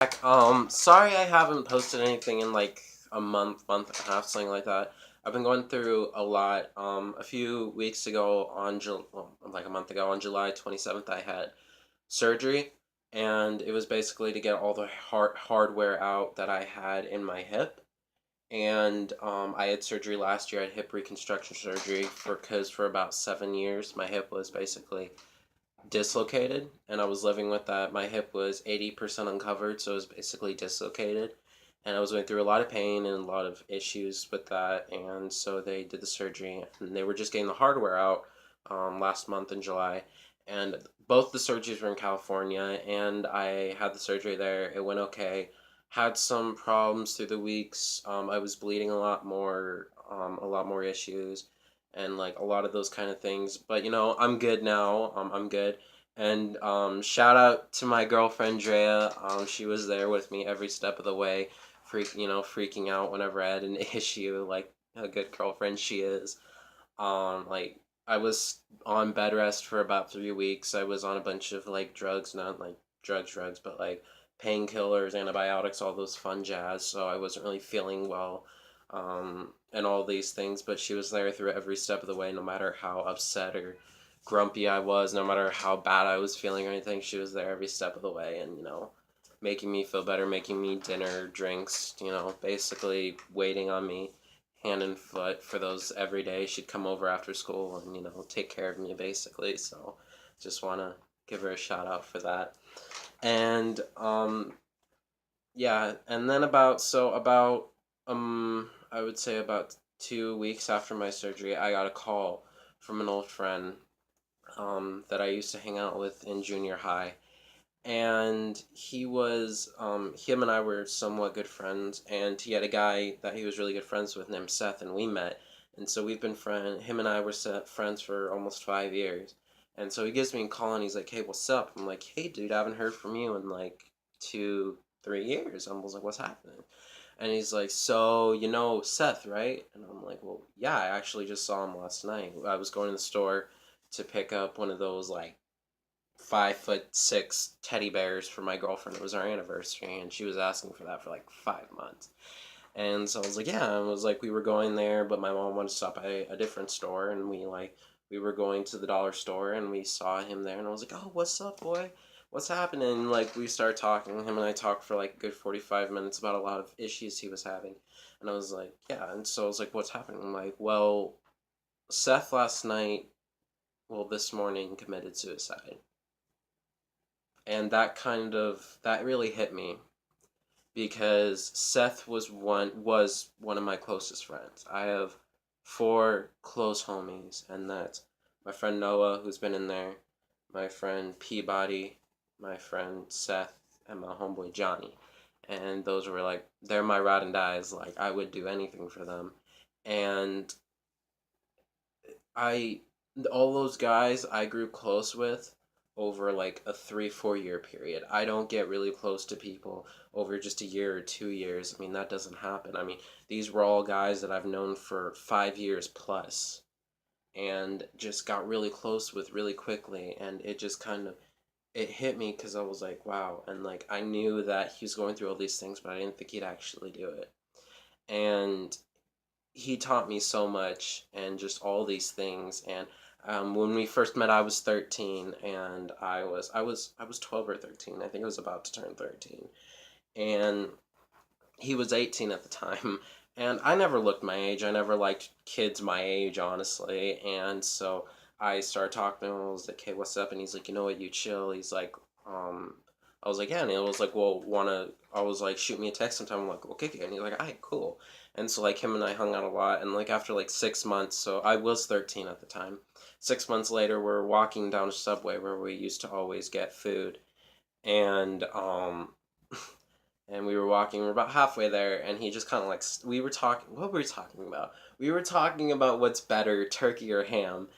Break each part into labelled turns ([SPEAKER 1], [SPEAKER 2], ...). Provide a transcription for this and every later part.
[SPEAKER 1] Sorry I haven't posted anything in like a month and a half, something like that. I've been going through a lot. A few weeks ago like a month ago on July 27th, I had surgery, and it was basically to get all the hardware out that I had in my hip. And I had surgery last year. I had hip reconstruction surgery because for about 7 years my hip was basically dislocated, and I was living with that. My hip was 80% uncovered, so it was basically dislocated. And I was going through a lot of pain and a lot of issues with that. And so they did the surgery, and they were just getting the hardware out last month in July. And both the surgeries were in California, and I had the surgery there. It went okay. Had some problems through the weeks. I was bleeding a lot more issues and like a lot of those kind of things. But I'm good now. I'm good. And shout out to my girlfriend Drea. She was there with me every step of the way, freaking out whenever I had an issue, like a good girlfriend she is. Like I was on bed rest for about 3 weeks. I was on a bunch of like drugs, not like drugs, but like painkillers, antibiotics, all those fun jazz. So I wasn't really feeling well, and all these things. But she was there through every step of the way, no matter how upset or grumpy I was, no matter how bad I was feeling or anything. She was there every step of the way, and making me feel better, making me dinner, drinks, basically waiting on me hand and foot for those every day. She'd come over after school and take care of me basically. So just want to give her a shout out for that. And yeah, and then about I would say about 2 weeks after my surgery, I got a call from an old friend that I used to hang out with in junior high. And him and I were somewhat good friends, and he had a guy that he was really good friends with named Seth, and we met. And so him and I were friends for almost 5 years. And so he gives me a call and he's like, "Hey, what's up?" I'm like, "Hey, dude, I haven't heard from you in like 3 years." I was like, "What's happening?" And he's like, "So, Seth, right?" And I'm like, "Well, yeah, I actually just saw him last night. I was going to the store to pick up one of those like 5'6" teddy bears for my girlfriend. It was our anniversary, and she was asking for that for like 5 months. And so I was like, yeah. And it was like we were going there, but my mom wanted to stop at a different store, and we were going to the dollar store, and we saw him there, and I was like, "Oh, what's up, boy? What's happening?" And like we started talking. Him and I talked for like a good 45 minutes about a lot of issues he was having, and I was like, yeah. And so I was like, "What's happening?" I'm like, "Well, Seth last night, well, this morning committed suicide." And that really hit me because Seth was one of my closest friends. I have four close homies, and that's my friend Noah, who's been in there, my friend Peabody, my friend Seth, and my homeboy Johnny. And those were like they're my ride and dies. Like I would do anything for them. And I all those guys I grew close with over like a 3 4 year period. I don't get really close to people over just a year or 2 years. I mean, that doesn't happen. I mean, these were all guys that I've known for 5 years plus, and just got really close with really quickly. And it just kind of it hit me because I was like, wow. And like I knew that he was going through all these things, but I didn't think he'd actually do it. And he taught me so much and just all these things. And when we first met, I was 13, and I was 12 or 13. I think I was about to turn 13, and he was 18 at the time. And I never looked my age. I never liked kids my age, honestly. And so I started talking to him. I was like, "Hey, what's up?" And he's like, "You know what? You chill." He's like, I was like, "Yeah." And he was like, "Well, I was like, "Shoot me a text sometime." I'm like, "Okay." And he's like, "Alright, cool." And so like him and I hung out a lot. And like after like 6 months, so I was 13 at the time. 6 months later, we're walking down a subway where we used to always get food. And and we were walking. We were about halfway there, and he just kind of like we were talking. What were we talking about? We were talking about what's better, turkey or ham.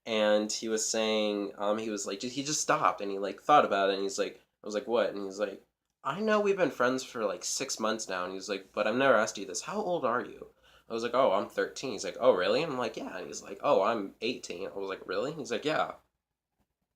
[SPEAKER 1] And he was saying, he was like, he just stopped and he like thought about it, and he's like, I was like, "What?" And he's like, "I know we've been friends for like 6 months now." And he's like, "But I've never asked you this. How old are you?" I was like, "Oh, I'm 13." He's like, "Oh, really?" And I'm like, "Yeah." And he's like, "Oh, I'm 18." I was like, "Really?" And he's like, "Yeah."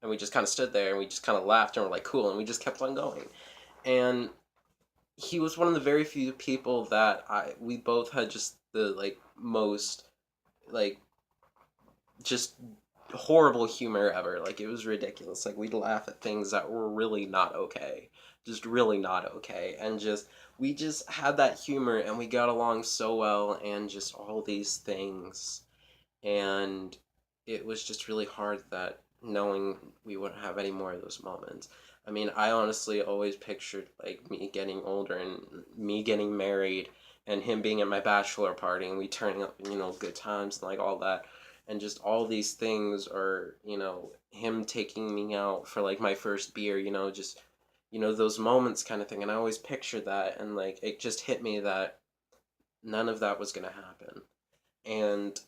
[SPEAKER 1] And we just kind of stood there and we just kind of laughed and we're like, "Cool." And we just kept on going. And he was one of the very few people that we both had just the like most like just horrible humor ever. Like it was ridiculous. Like we'd laugh at things that were really not okay. Just really not okay. And just we just had that humor and we got along so well and just all these things. And it was just really hard that knowing we wouldn't have any more of those moments. I mean, I honestly always pictured like me getting older and me getting married and him being at my bachelor party and we turning up, good times and like all that. And just all these things are, him taking me out for like my first beer, just, those moments kind of thing. And I always pictured that and like it just hit me that none of that was going to happen. And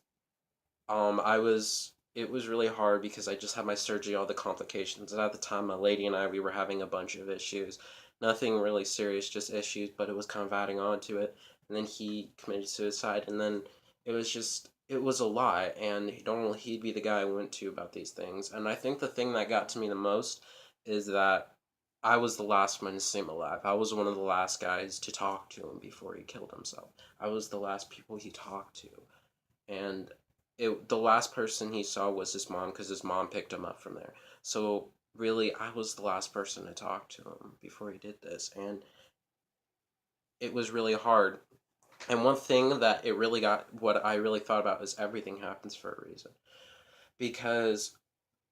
[SPEAKER 1] it was really hard because I just had my surgery, all the complications. And at the time, my lady and I, we were having a bunch of issues. Nothing really serious, just issues, but it was kind of adding on to it. And then he committed suicide. And then it was a lot. And normally he'd be the guy I went to about these things. And I think the thing that got to me the most is that I was the last one to see him alive. I was one of the last guys to talk to him before he killed himself. I was the last people he talked to. And the last person he saw was his mom because his mom picked him up from there. So really, I was the last person to talk to him before he did this, and it was really hard. And one thing that it really got, what I really thought about is everything happens for a reason. Because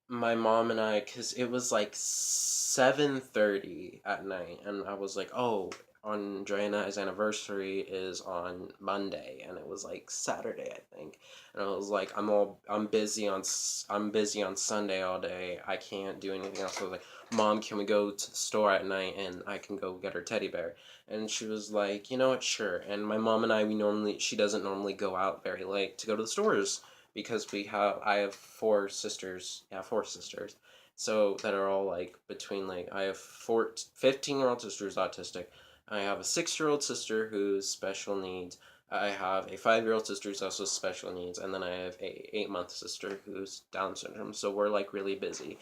[SPEAKER 1] my mom and I, because it was like 7:30 at night, and I was like, oh, on Joanna's anniversary is on Monday, and it was like Saturday, I think. And I was like, I'm busy on Sunday all day. I can't do anything else. I was like, Mom, can we go to the store at night and I can go get her teddy bear? And she was like, you know what, sure. And my mom and I, she doesn't normally go out very late to go to the stores because I have four sisters. Yeah, four sisters. So that are all like between like I have 15-year-old sister who's autistic. I have a 6-year-old sister who's special needs. I have a 5-year-old sister who's also special needs, and then I have a 8-month sister who's Down syndrome. So we're like really busy.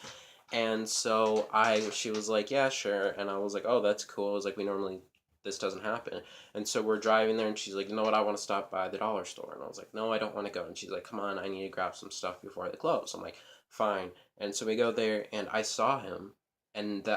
[SPEAKER 1] And so she was like, yeah, sure. And I was like, oh, that's cool. I was like, this doesn't happen. And so we're driving there, and she's like, you know what, I want to stop by the dollar store. And I was like, no, I don't want to go. And she's like, come on, I need to grab some stuff before they close. I'm like, fine. And so we go there, and I saw him, and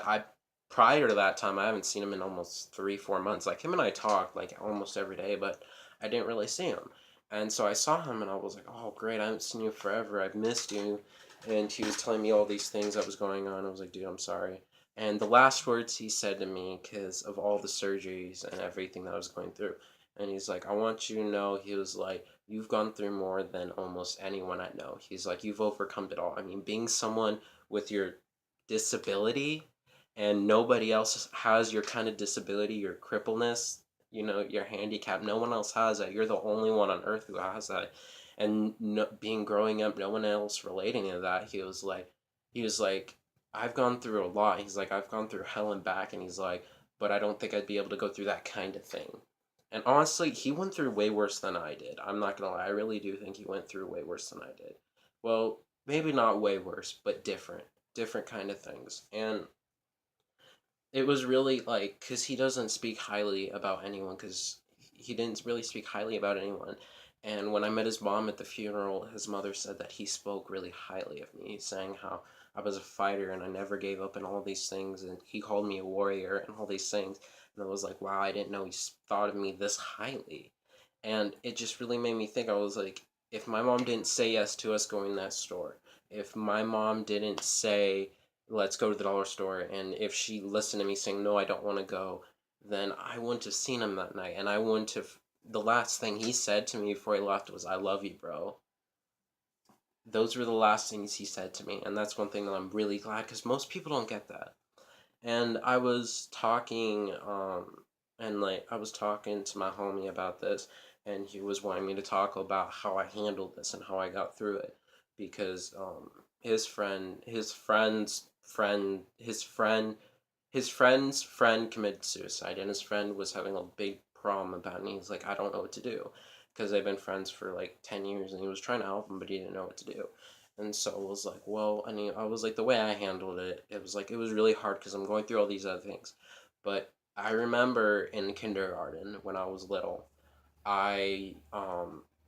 [SPEAKER 1] prior to that time, I haven't seen him in almost 3, 4 months. Like him and I talk like almost every day, but I didn't really see him. And so I saw him, and I was like, oh, great, I haven't seen you forever. I've missed you. And he was telling me all these things that was going on. I was like, dude, I'm sorry. And the last words he said to me, because of all the surgeries and everything that I was going through, and he's like, I want you to know, he was like, you've gone through more than almost anyone I know. He's like, you've overcome it all. I mean, being someone with your disability and nobody else has your kind of disability, your crippleness, your handicap, no one else has that. You're the only one on earth who has that. And no, being growing up, no one else relating to that, he was like, I've gone through a lot. He's like, I've gone through hell and back, and he's like, but I don't think I'd be able to go through that kind of thing. And honestly, he went through way worse than I did. I'm not gonna lie, I really do think he went through way worse than I did. Well, maybe not way worse, but different kind of things. And it was really like, because he doesn't speak highly about anyone, because he didn't really speak highly about anyone. And when I met his mom at the funeral, his mother said that he spoke really highly of me, saying how I was a fighter and I never gave up and all these things. And he called me a warrior and all these things. And I was like, wow, I didn't know he thought of me this highly. And it just really made me think. I was like, if my mom didn't say yes to us going to that store, if my mom didn't say, let's go to the dollar store, and if she listened to me saying, no, I don't want to go, then I wouldn't have seen him that night. And I wouldn't have. The last thing he said to me before he left was, I love you, bro. Those were the last things he said to me. And that's one thing that I'm really glad, because most people don't get that. And I was talking, and like I was talking to my homie about this, and he was wanting me to talk about how I handled this and how I got through it, because his friend's friend committed suicide, and his friend was having a big problem about it. And he's like, I don't know what to do, because they've been friends for like 10 years, and he was trying to help him, but he didn't know what to do. And so it was like, well, I mean, I was like, the way I handled it, it was like, it was really hard because I'm going through all these other things. But I remember in kindergarten when I was little, I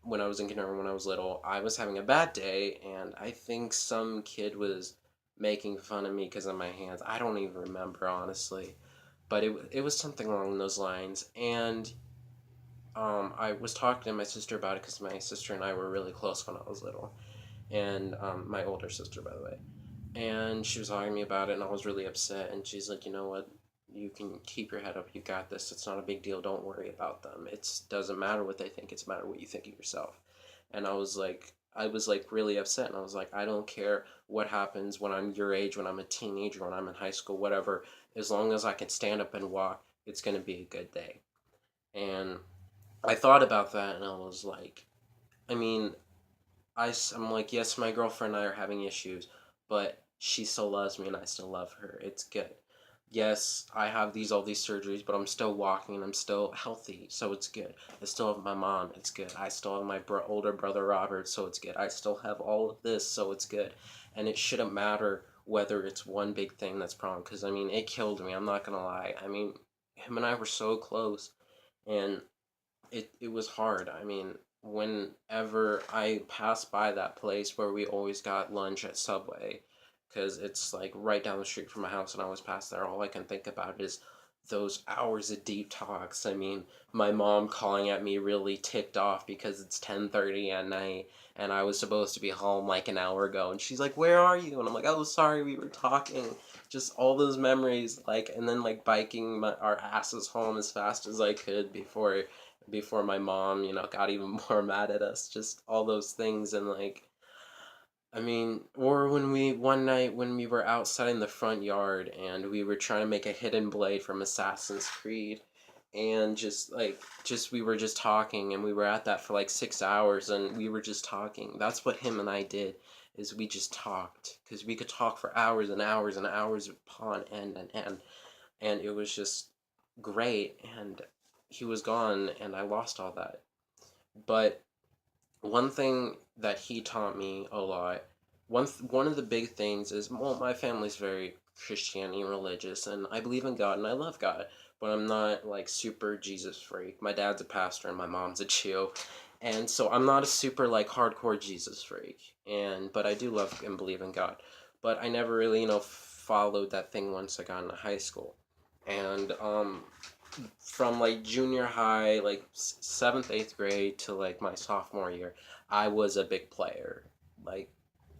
[SPEAKER 1] when I was in kindergarten when I was little, I was having a bad day, and I think some kid was making fun of me because of my hands. I don't even remember honestly, but it was something along those lines. And I was talking to my sister about it because my sister and I were really close when I was little, and my older sister, by the way. And she was talking to me about it, and I was really upset. And she's like, you know what? You can keep your head up. You got this. It's not a big deal. Don't worry about them. It doesn't matter what they think. It's matter what you think of yourself. And I was like really upset. And I was like, I don't care what happens when I'm your age, when I'm a teenager, when I'm in high school, whatever. As long as I can stand up and walk, it's gonna be a good day. And I thought about that, and I was like, I mean, I'm like, yes, my girlfriend and I are having issues, but she still loves me and I still love her. It's good. Yes, I have all these surgeries, but I'm still walking and I'm still healthy, so it's good. I still have my mom, it's good. I still have my older brother Robert, so it's good. I still have all of this, so it's good. And it shouldn't matter whether it's one big thing that's wrong, because I mean, it killed me. I'm not gonna lie. I mean, him and I were so close, and it was hard. I mean, whenever I pass by that place where we always got lunch at Subway, because it's like right down the street from my house, and I always pass there, all I can think about is those hours of deep talks. I mean, my mom calling at me really ticked off because it's 10:30 at night and I was supposed to be home like an hour ago, and she's like, "Where are you?" And I'm like, "Oh, sorry, we were talking." Just all those memories, like, and then like biking our asses home as fast as I could before my mom, got even more mad at us. Just all those things. And like, I mean, or when one night when we were outside in the front yard and we were trying to make a hidden blade from Assassin's Creed, and just we were just talking, and we were at that for like 6 hours, and we were just talking. That's what him and I did, is we just talked, because we could talk for hours and hours and hours upon end and end, and it was just great. And he was gone and I lost all that. But one thing that he taught me a lot, one of the big things is, well, my family's very Christianity religious, and I believe in God and I love God, but I'm not like super Jesus freak. My dad's a pastor and my mom's a Jew, and so I'm not a super like hardcore Jesus freak. And but I do love and believe in God, but I never really followed that thing once I got into high school. And from like junior high, like seventh, eighth grade to like my sophomore year, I was a big player. Like,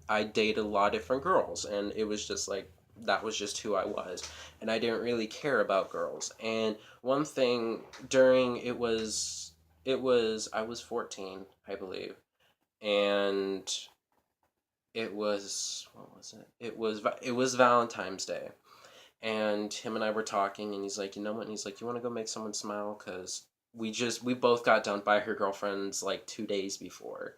[SPEAKER 1] I dated a lot of different girls, and it was just like, that was just who I was. And I didn't really care about girls. And one thing during I was 14, I believe. And what was it? It was Valentine's Day, and him and I were talking, and he's like, you know what? And he's like, you want to go make someone smile? Because we both got dumped by her girlfriends like 2 days before.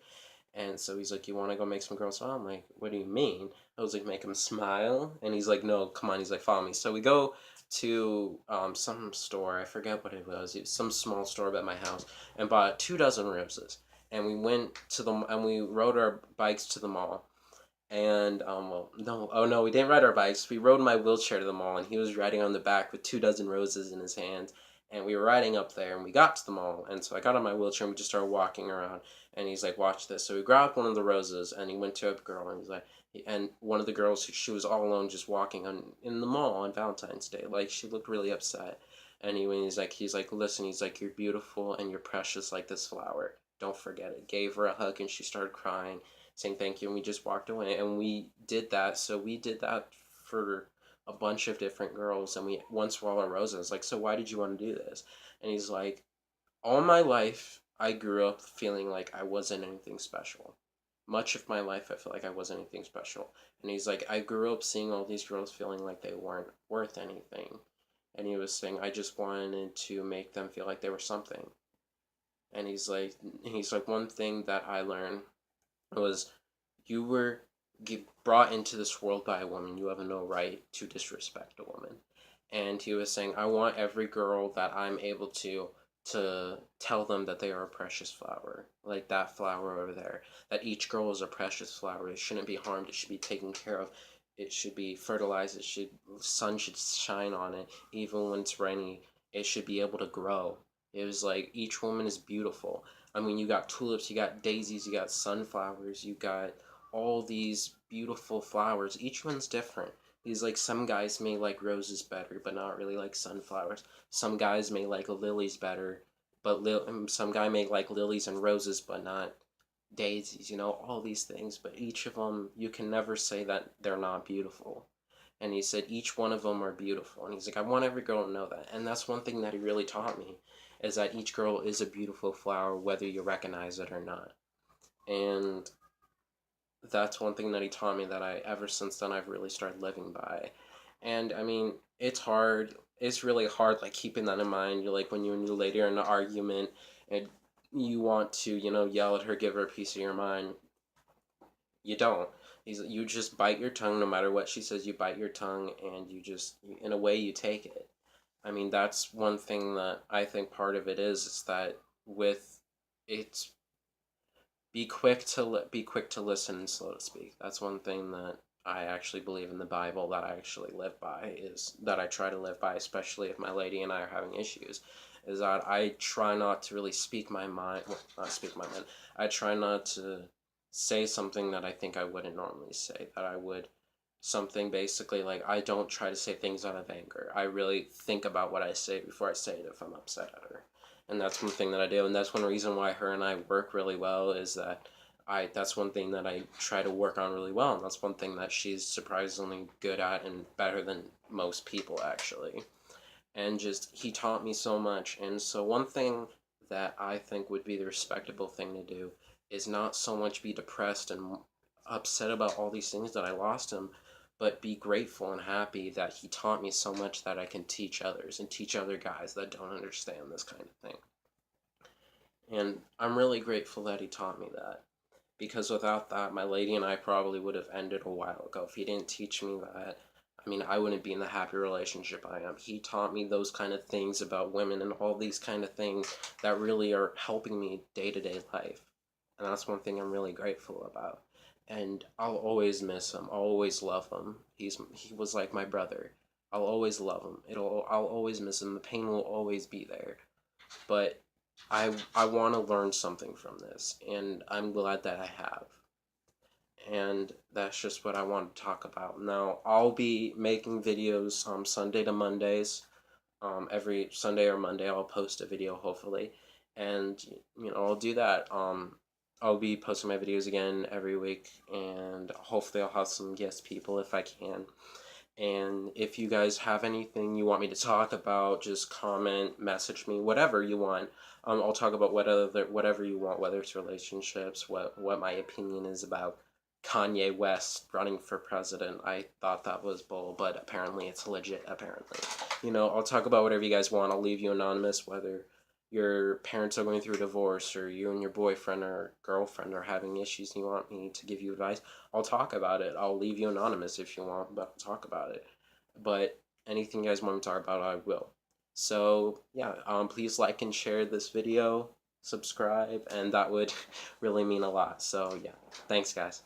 [SPEAKER 1] And so he's like, you want to go make some girls smile? I'm like, what do you mean? I was like, make them smile. And he's like, no, come on. He's like, follow me. So we go to some store. I forget what it was. It was some small store by my house, and bought 2 dozen roses. And we went to and we rode our bikes to the mall. And well, no, oh no, we didn't ride our bikes. We rode my wheelchair to the mall, and he was riding on the back with 2 dozen roses in his hands. And we were riding up there, and we got to the mall. And so I got on my wheelchair, and we just started walking around. And he's like, "Watch this." So he grabbed one of the roses, and he went to a girl, and he's like, and one of the girls, she was all alone, just walking in the mall on Valentine's Day. Like, she looked really upset. And he's like, listen, he's like, you're beautiful and you're precious like this flower. Don't forget it. Gave her a hug, and she started crying, saying thank you, and we just walked away. And we did that. So we did that for a bunch of different girls, and we once were all our roses. Like, so why did you want to do this? And he's like, all my life I grew up feeling like I wasn't anything special. Much of my life I felt like I wasn't anything special. And he's like, I grew up seeing all these girls feeling like they weren't worth anything. And he was saying, I just wanted to make them feel like they were something. And he's like, one thing that I learned was, you were brought into this world by a woman. You have no right to disrespect a woman. And he was saying, I want every girl that I'm able to tell them that they are a precious flower, like that flower over there. That each girl is a precious flower. It shouldn't be harmed. It should be taken care of. It should be fertilized. Sun should shine on it, even when it's rainy. it should be able to grow. It was like each woman is beautiful. I mean, you got tulips, you got daisies, you got sunflowers, you got all these beautiful flowers. Each one's different. He's like, some guys may like roses better, but not really like sunflowers. Some guys may like lilies better, but some guy may like lilies and roses, but not daisies. You know, all these things. But each of them, you can never say that they're not beautiful. And he said each one of them are beautiful. And he's like, I want every girl to know that. And that's one thing that he really taught me, is that each girl is a beautiful flower, whether you recognize it or not. And that's one thing that he taught me that ever since then, I've really started living by. And I mean, it's hard. It's really hard, like, keeping that in mind. You're like, when you and your lady are in an argument and you want to, yell at her, give her a piece of your mind. You don't. You just bite your tongue no matter what she says. You bite your tongue, and in a way, you take it. I mean, that's one thing that I think part of it is that with it's be quick to listen and slow to speak. That's one thing that I actually believe in the Bible, that I actually live by, is that I try to live by, especially if my lady and I are having issues, is that I try not to really speak my mind, well, not speak my mind. I try not to say something that I think I wouldn't normally say, that I would something basically like, I don't try to say things out of anger. I really think about what I say before I say it if I'm upset at her. And that's one thing that I do, and that's one reason why her and I work really well, is that that's one thing that I try to work on really well, and that's one thing that she's surprisingly good at, and better than most people, actually. And just, he taught me so much. And so one thing that I think would be the respectable thing to do is not so much be depressed and upset about all these things that I lost him, but be grateful and happy that he taught me so much that I can teach others and teach other guys that don't understand this kind of thing. And I'm really grateful that he taught me that, because without that, my lady and I probably would have ended a while ago. If he didn't teach me that, I mean, I wouldn't be in the happy relationship I am. He taught me those kind of things about women and all these kind of things that really are helping me day-to-day life. And that's one thing I'm really grateful about. And I'll always miss him. I'll always love him. He was like my brother. I'll always love him. I'll always miss him. The pain will always be there. But I want to learn something from this, and I'm glad that I have. And that's just what I want to talk about. Now, I'll be making videos Sunday to Mondays. Every Sunday or Monday, I'll post a video, hopefully. And, I'll do that. I'll be posting my videos again every week, and hopefully I'll have some guest people if I can. And if you guys have anything you want me to talk about, just comment, message me, whatever you want. I'll talk about whatever you want, whether it's relationships, what my opinion is about Kanye West running for president. I thought that was bull, but apparently it's legit, apparently. I'll talk about whatever you guys want. I'll leave you anonymous, whether your parents are going through a divorce, or you and your boyfriend or girlfriend are having issues and you want me to give you advice. I'll talk about it. I'll leave you anonymous if you want, but I'll talk about it. But anything you guys want me to talk about, I will. So yeah, please like and share this video, subscribe, and that would really mean a lot. So yeah, thanks guys.